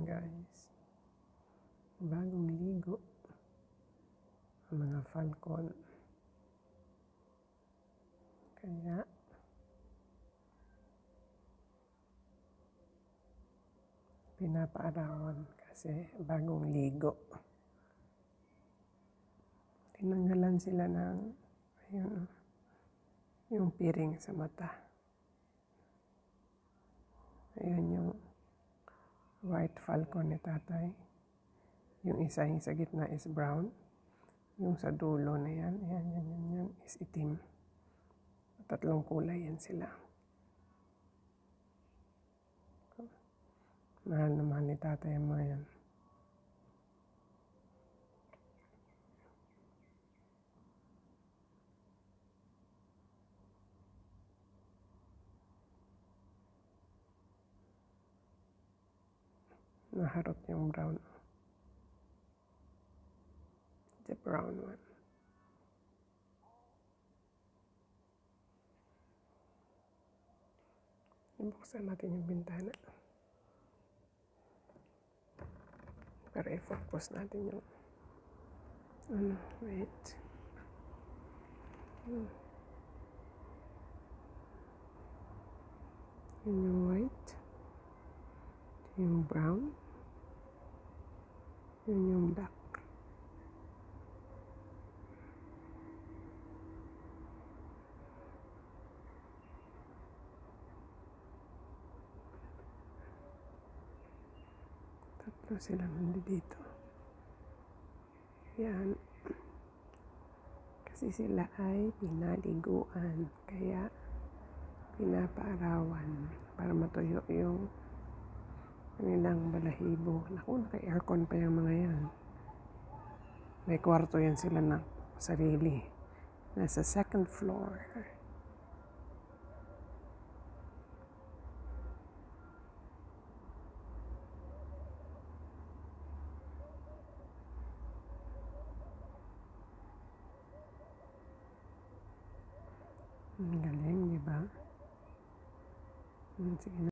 Ayan guys, bagong ligo ang mga falcon. Kaya pinapaarawan kasi bagong ligo. Tinanggalan sila ng ayun, yung piring sa mata. Ayun yung white falcon ni tatay. Yung isa yung sa gitna is brown. Yung sa dulo na yan is itim. Tatlong kulay yan sila. Mahal na mahal ni tatay ang mga yan. Naharot yung brown. The brown one. Ibuksan natin yung bintana. Para i-focus natin yung wait. Yun yung white. Yung brown. Yun yung black. Tatlo silang nandito. Yan. Kasi sila ay pinaliguan. Kaya pinapaarawan para matuyo yung kanilang balahibo. Naku, naka-aircon pa yung mga yan. May kwarto yan sila ng sarili. Nasa second floor. Ang galing, di ba? Sige na.